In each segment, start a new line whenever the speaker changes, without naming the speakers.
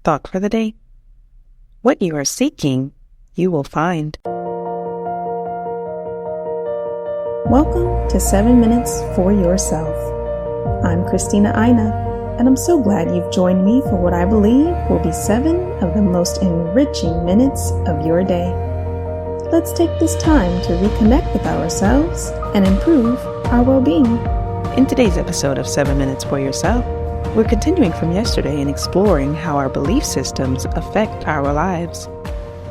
Thought for the day. What you are seeking, you will find.
Welcome to 7 Minutes for Yourself. I'm Christina Aina, and I'm so glad you've joined me for what I believe will be 7 of the most enriching minutes of your day. Let's take this time to reconnect with ourselves and improve our well-being.
In today's episode of 7 Minutes for Yourself, we're continuing from yesterday and exploring how our belief systems affect our lives.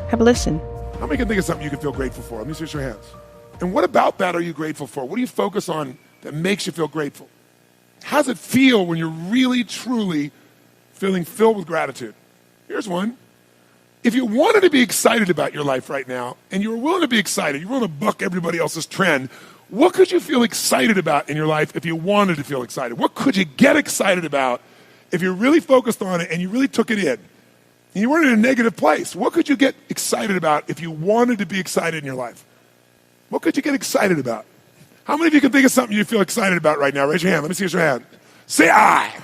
Have a listen.
How many can think of something you can feel grateful for? Let me see your hands. And what about that are you grateful for? What do you focus on that makes you feel grateful? How does it feel when you're really, truly feeling filled with gratitude? Here's one. If you wanted to be excited about your life right now, and you were willing to be excited, you're willing to buck everybody else's trend, what could you feel excited about in your life if you wanted to feel excited? What could you get excited about if you really focused on it and you really took it in? And you weren't in a negative place. What could you get excited about if you wanted to be excited in your life? What could you get excited about? How many of you can think of something you feel excited about right now? Raise your hand. Let me see your hand. Say I.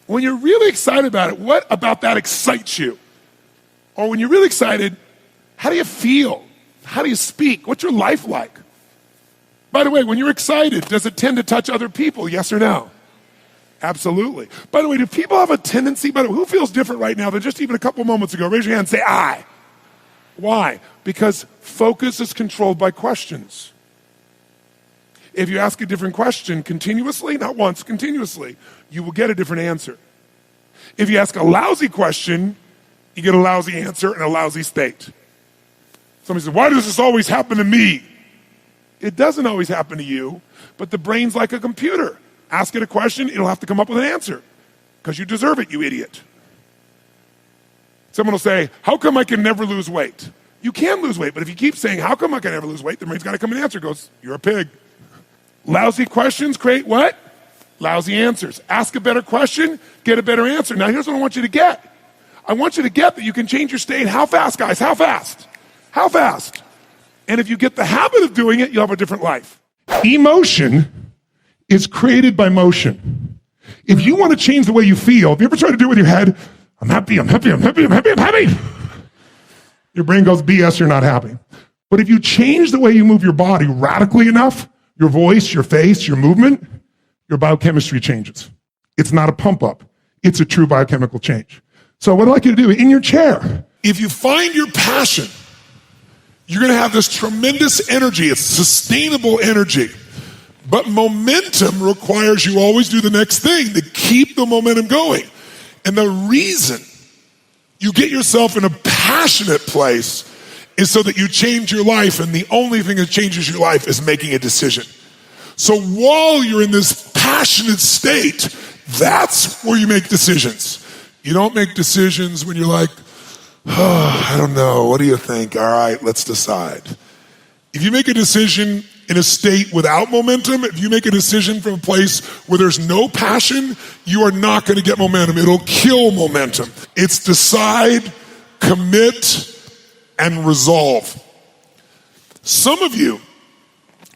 When you're really excited about it, what about that excites you? Or when you're really excited, how do you feel? How do you speak? What's your life like? By the way, when you're excited, does it tend to touch other people? Yes or no? Absolutely. By the way, do people have a tendency, who feels different right now than just even a couple moments ago? Raise your hand and say, I. Why? Because focus is controlled by questions. If you ask a different question continuously, not once, continuously, you will get a different answer. If you ask a lousy question, you get a lousy answer and a lousy state. Somebody says, why does this always happen to me? It doesn't always happen to you, but the brain's like a computer. Ask it a question, it'll have to come up with an answer because you deserve it, you idiot. Someone will say, how come I can never lose weight? You can lose weight, but if you keep saying, how come I can never lose weight, the brain's got to come and answer. It goes, you're a pig. Lousy questions create what? Lousy answers. Ask a better question, get a better answer. Now here's what I want you to get. I want you to get that you can change your state. How fast, guys? How fast? How fast? And if you get the habit of doing it, you'll have a different life. Emotion is created by motion. If you want to change the way you feel, if you ever try to do it with your head, I'm happy, I'm happy, I'm happy, I'm happy, I'm happy. Your brain goes, BS, you're not happy. But if you change the way you move your body radically enough, your voice, your face, your movement, your biochemistry changes. It's not a pump up. It's a true biochemical change. So what I'd like you to do, in your chair, if you find your passion, you're going to have this tremendous energy. It's sustainable energy. But momentum requires you always do the next thing to keep the momentum going. And the reason you get yourself in a passionate place is so that you change your life, and the only thing that changes your life is making a decision. So while you're in this passionate state, that's where you make decisions. You don't make decisions when you're like, oh, I don't know, what do you think? All right, let's decide. If you make a decision in a state without momentum, if you make a decision from a place where there's no passion, you are not going to get momentum. It'll kill momentum. It's decide, commit, and resolve. Some of you,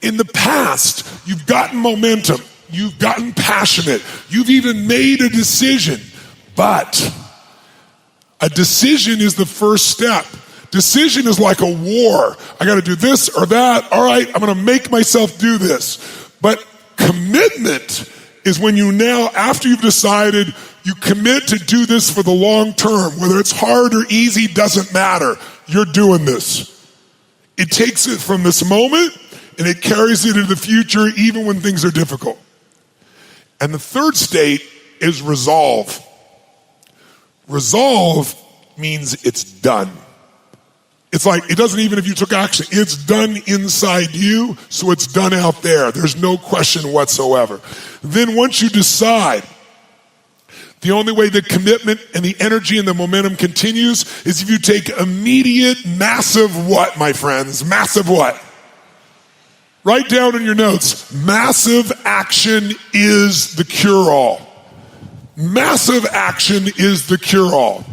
in the past, you've gotten momentum, you've gotten passionate, you've even made a decision, but a decision is the first step. Decision is like a war. I got to do this or that. All right, I'm going to make myself do this. But commitment is when you now, after you've decided, you commit to do this for the long term. Whether it's hard or easy, doesn't matter. You're doing this. It takes it from this moment and it carries it into the future even when things are difficult. And the third state is resolve. Resolve means it's done. It's like, it doesn't even if you took action, it's done inside you, so it's done out there. There's no question whatsoever. Then once you decide, the only way the commitment and the energy and the momentum continues is if you take immediate, massive what, my friends? Massive what? Write down in your notes, massive action is the cure-all. Massive action is the cure-all.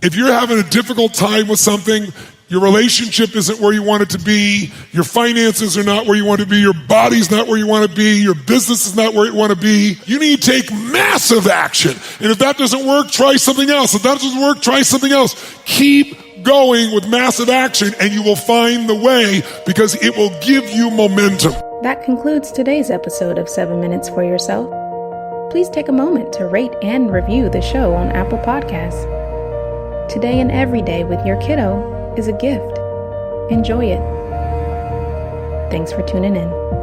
If you're having a difficult time with something, Your relationship isn't where you want it to be. Your finances are not where you want to be. Your body's not where you want to be. Your business is not where you want to be. You need to take massive action. And if that doesn't work, try something else. If that doesn't work, try something else. Keep going with massive action and you will find the way because it will give you momentum.
That concludes today's episode of 7 Minutes for Yourself. Please take a moment to rate and review the show on Apple Podcasts. Today and every day with your kiddo is a gift. Enjoy it. Thanks for tuning in.